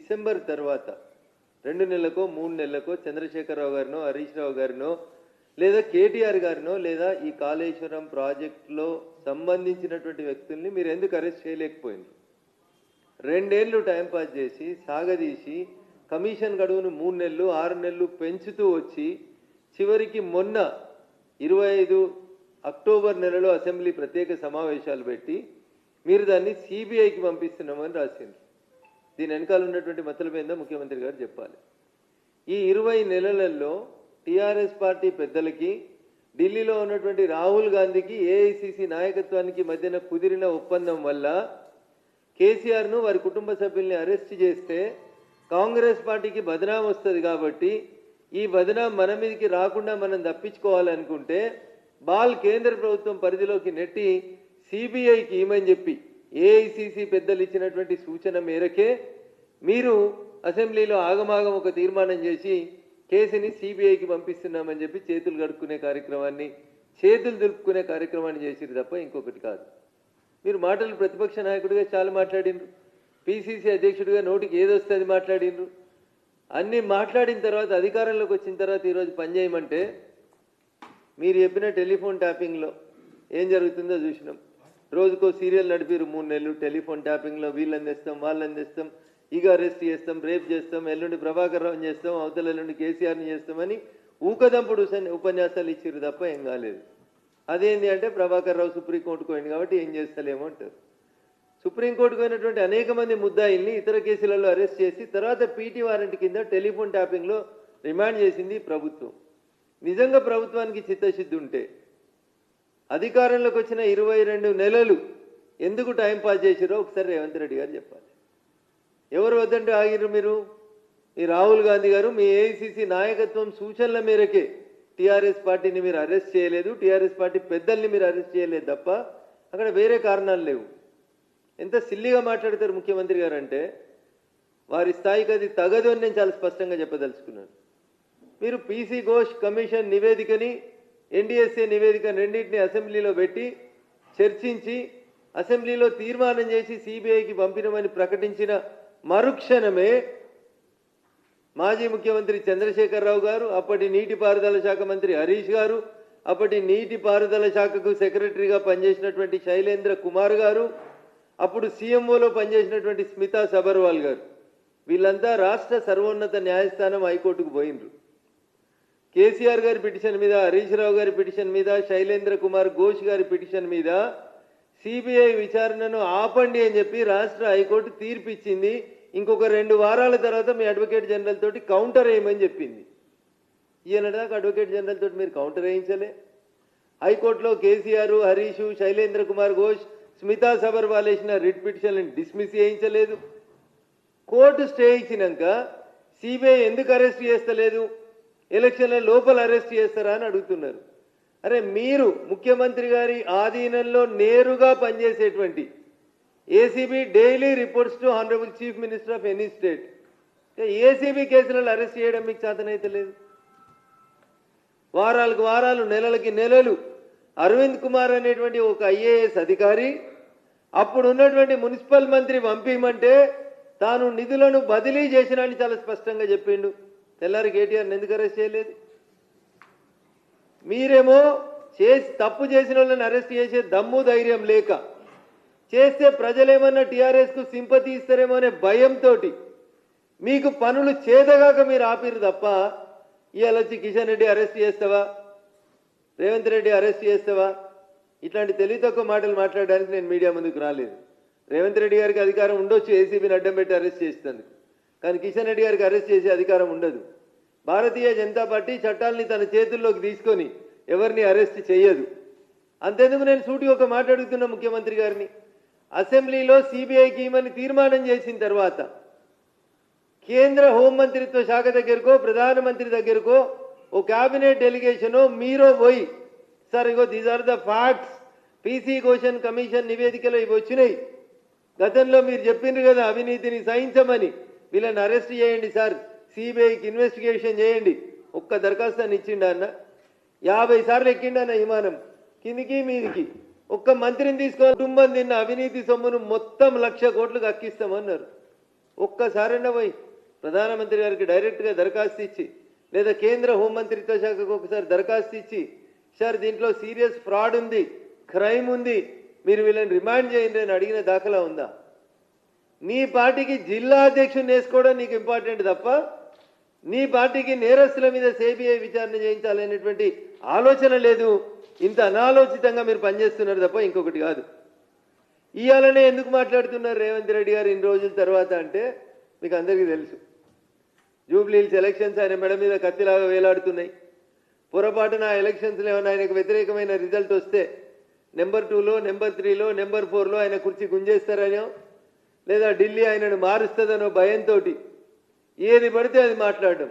December తర్వాత 2 నెలలకో 3 నెలలకో చంద్రశేఖరరావు గారినో హరీష్ రావు గారినో లేదా కేటీఆర్ గారినో లేదా ఈ కాళేశ్వరం ప్రాజెక్టులో సంబంధించినటువంటి వ్యక్తుల్ని మీరు ఎందుకు అరెస్ట్ చేయలేకపోయింది? 2 ఏళ్ళు టైంపాస్ చేసి సాగదీసి కమిషన్ గడువును 3 నెలలు 6 నెలలు పెంచుతూ వచ్చి చివరికి మొన్న 25 అక్టోబర్ నెలలో అసెంబ్లీ ప్రత్యేక సమావేశాలు పెట్టి మీరు దాన్ని సిబిఐకి పంపిస్తున్నామని రాసిండ్రు. దీని వెనకాల ఉన్నటువంటి మతలబు ఏందో ముఖ్యమంత్రి గారు చెప్పాలి. ఈ 20 నెలలలో టీఆర్ఎస్ పార్టీ పెద్దలకి ఢిల్లీలో ఉన్నటువంటి రాహుల్ గాంధీకి ఏఐసిసి నాయకత్వానికి మధ్యన కుదిరిన ఒప్పందం వల్ల కేసీఆర్ను వారి కుటుంబ సభ్యుల్ని అరెస్ట్ చేస్తే కాంగ్రెస్ పార్టీకి బదనాం వస్తుంది కాబట్టి ఈ బదనాం మన మీదకి రాకుండా మనం తప్పించుకోవాలనుకుంటే కేంద్ర ప్రభుత్వం పరిధిలోకి నెట్టి సిబిఐకి ఇమని చెప్పి ఏఐసిసి పెద్దలు ఇచ్చినటువంటి సూచన మేరకే మీరు అసెంబ్లీలో ఆగమాగం ఒక తీర్మానం చేసి కేసుని సిబిఐకి పంపిస్తున్నామని చెప్పి చేతులు దులుపుకునే కార్యక్రమాన్ని చేసిరు తప్ప ఇంకొకటి కాదు. మీరు మాటలు ప్రతిపక్ష నాయకుడిగా చాలా మాట్లాడినరు, పిసిసి అధ్యక్షుడిగా నోటికి ఏదొస్తే అది మాట్లాడినరు. అన్నీ మాట్లాడిన తర్వాత అధికారంలోకి వచ్చిన తర్వాత ఈరోజు పనిచేయమంటే మీరు చెప్పిన టెలిఫోన్ ట్యాపింగ్లో ఏం జరుగుతుందో చూసినాం. రోజుకో సీరియల్ నడిపిరు 3 నెలలు. టెలిఫోన్ ట్యాపింగ్లో వీళ్ళని తెస్తాం, వాళ్ళని తెస్తాం, ఇక అరెస్ట్ చేస్తాం, రేప్ చేస్తాం, ఎల్లుండి ప్రభాకర్ రావుని చేస్తాం, అవతల ఎల్లుండి కేసీఆర్ని చేస్తామని ఊకదంపుడు ఉపన్యాసాలు ఇచ్చిరు తప్ప ఏం కాలేదు. అదేంటి అంటే ప్రభాకర్ రావు సుప్రీంకోర్టుకు పోయింది కాబట్టి ఏం చేస్తలేమో అంటారు. సుప్రీంకోర్టుకు పోయినటువంటి అనేక మంది ముద్దాయిల్ని ఇతర కేసులలో అరెస్ట్ చేసి తర్వాత పీటీ వారెంట్ కింద టెలిఫోన్ ట్యాపింగ్లో రిమాండ్ చేసింది ప్రభుత్వం. నిజంగా ప్రభుత్వానికి చిత్తశుద్ధి ఉంటే అధికారంలోకి వచ్చిన 22 నెలలు ఎందుకు టైం పాస్ చేసిరో ఒకసారి రేవంత్ రెడ్డి గారు చెప్పాలి. ఎవరు వద్దంటే ఆగిరు మీరు? ఈ రాహుల్ గాంధీ గారు మీ ఏఐసిసి నాయకత్వం సూచనల మేరకే టీఆర్ఎస్ పార్టీని మీరు అరెస్ట్ చేయలేదు, టీఆర్ఎస్ పార్టీ పెద్దల్ని మీరు అరెస్ట్ చేయలేదు తప్ప అక్కడ వేరే కారణాలు లేవు. ఎంత సిల్లిగా మాట్లాడతారు ముఖ్యమంత్రి గారు అంటే వారి స్థాయికి అది తగదు అని నేను చాలా స్పష్టంగా చెప్పదలుచుకున్నాను. మీరు పీసీ ఘోష్ కమిషన్ నివేదికని ఎన్డీఎస్ఏ నివేదిక రెండింటిని అసెంబ్లీలో పెట్టి చర్చించి అసెంబ్లీలో తీర్మానం చేసి సిబిఐకి పంపినమని ప్రకటించిన మరుక్షణమే మాజీ ముఖ్యమంత్రి చంద్రశేఖరరావు గారు, అప్పటి నీటిపారుదల శాఖ మంత్రి హరీష్ గారు, అప్పటి నీటిపారుదల శాఖకు సెక్రటరీగా పనిచేసినటువంటి శైలేంద్ర కుమార్ గారు, అప్పుడు సీఎంఓలో పనిచేసినటువంటి స్మితా సబర్వాల్ గారు, వీళ్ళంతా రాష్ట్ర సర్వోన్నత న్యాయస్థానం హైకోర్టుకు పోయినరు. కేసీఆర్ గారి పిటిషన్ మీద, హరీష్ రావు గారి పిటిషన్ మీద, శైలేంద్ర కుమార్ ఘోష్ గారి పిటిషన్ మీద సిబిఐ విచారణను ఆపండి అని చెప్పి రాష్ట్ర హైకోర్టు తీర్పు ఇచ్చింది. ఇంకొక 2 వారాల తర్వాత మీ అడ్వకేట్ జనరల్ తోటి కౌంటర్ వేయమని చెప్పింది. ఈయనదాకా అడ్వకేట్ జనరల్ తోటి మీరు కౌంటర్ వేయించలే. హైకోర్టులో కేసీఆర్, హరీష్, శైలేంద్ర కుమార్ ఘోష్, స్మితా సబర్వాల్ వేసిన రిట్ పిటిషన్లను డిస్మిస్ చేయించలేదు. కోర్టు స్టే ఇచ్చినాక సిబిఐ ఎందుకు అరెస్ట్ చేస్తలేదు? ఎలక్షన్ల లోపల అరెస్ట్ చేస్తారా అని అడుగుతున్నారు. అరే మీరు ముఖ్యమంత్రి గారి ఆధీనంలో నేరుగా పనిచేసేటువంటి ACB daily reports to honourable chief minister of any state. ACB కేసులలో అరెస్ట్ చేయడం మీకు చేతనైతే లేదు. వారాలకు వారాలు, నెలలకి నెలలు అరవింద్ కుమార్ అనేటువంటి ఒక ఐఏఎస్ అధికారి అప్పుడు ఉన్నటువంటి మున్సిపల్ మంత్రి పంపించమంటే తాను నిధులను బదిలీ చేసినా అని చాలా స్పష్టంగా చెప్పిండు. తెల్లారి కేటీఆర్ని ఎందుకు అరెస్ట్ చేయలేదు? మీరేమో తప్పు చేసిన వాళ్ళని అరెస్ట్ చేసే దమ్ము ధైర్యం లేక, చేస్తే ప్రజలేమన్నా టీఆర్ఎస్కు సింపతి ఇస్తారేమో అనే భయంతో మీకు పనులు చేదగాక మీరు ఆపిరు తప్ప ఇవాళ వచ్చి కిషన్ రెడ్డి అరెస్ట్ చేస్తావా, రేవంత్ రెడ్డి అరెస్ట్ చేస్తావా, ఇట్లాంటి తెలివి తక్కువ మాటలు మాట్లాడడానికి నేను మీడియా ముందుకు రాలేదు. రేవంత్ రెడ్డి గారికి అధికారం ఉండొచ్చు ఏసీబీని అడ్డం పెట్టి అరెస్ట్ చేస్తుంది, కానీ కిషన్ రెడ్డి గారికి అరెస్ట్ చేసే అధికారం ఉండదు. భారతీయ జనతా పార్టీ చట్టాలని తన చేతుల్లోకి తీసుకొని ఎవరిని అరెస్ట్ చేయదు. అంతేందుకు నేను సూటిగా ఒక మాట అడుగుతున్న ముఖ్యమంత్రి గారిని, అసెంబ్లీలో సిబిఐకి ఇమని తీర్మానం చేసిన తర్వాత కేంద్ర హోంమంత్రిత్వ శాఖ దగ్గరకో ప్రధానమంత్రి దగ్గరకో ఓ క్యాబినెట్ డెలిగేషనో మీరో పోయి సార్ ఇగో these are the facts, PC Ghosh commission నివేదికలో ఇవి వచ్చినాయి, గతంలో మీరు చెప్పిండ్రు కదా అవినీతిని సహించమని, వీళ్ళని అరెస్ట్ చేయండి సార్, సిబిఐకి ఇన్వెస్టిగేషన్ చేయండి, ఒక్క దరఖాస్తుని ఇచ్చిండా అన్న? 50 సార్లు ఎక్కిండన్న విమానం కిందికి మీదికి. ఒక్క మంత్రిని తీసుకొని కుటుంబం తిన్న అవినీతి సొమ్మును మొత్తం 1,00,000 కోట్లకు అక్కిస్తామన్నారు. ఒక్కసారైనా పోయి ప్రధానమంత్రి గారికి డైరెక్ట్గా దరఖాస్తు ఇచ్చి లేదా కేంద్ర హోంమంత్రిత్వ శాఖకు ఒకసారి దరఖాస్తు ఇచ్చి సార్ దీంట్లో సీరియస్ ఫ్రాడ్ ఉంది, క్రైమ్ ఉంది, మీరు వీళ్ళని రిమాండ్ చేయండి అని అడిగిన దాఖలా ఉందా? నీ పార్టీకి జిల్లా అధ్యక్షుడిని వేసుకోవడం నీకు ఇంపార్టెంట్ తప్ప నీ పార్టీకి నేరస్తుల మీద సిబిఐ విచారణ చేయించాలనేటువంటి ఆలోచన లేదు. ఇంత అనాలోచితంగా మీరు పనిచేస్తున్నారు తప్ప ఇంకొకటి కాదు. ఇవాళనే ఎందుకు మాట్లాడుతున్నారు రేవంత్ రెడ్డి గారు ఇన్ని రోజుల తర్వాత అంటే మీకు అందరికీ తెలుసు. జూబ్లీహిల్స్ ఎలక్షన్స్ ఆయన మెడ మీద కత్తిలాగా వేలాడుతున్నాయి. పొరపాటున ఆ ఎలక్షన్స్లో ఏమైనా ఆయనకు వ్యతిరేకమైన రిజల్ట్ వస్తే నెంబర్ 2లో నెంబర్ 3లో నెంబర్ 4లో ఆయన కుర్చీ గుంజేస్తారనో లేదా ఢిల్లీ ఆయనను మారుస్తుందనో భయంతో ఏది పడితే అది మాట్లాడడం.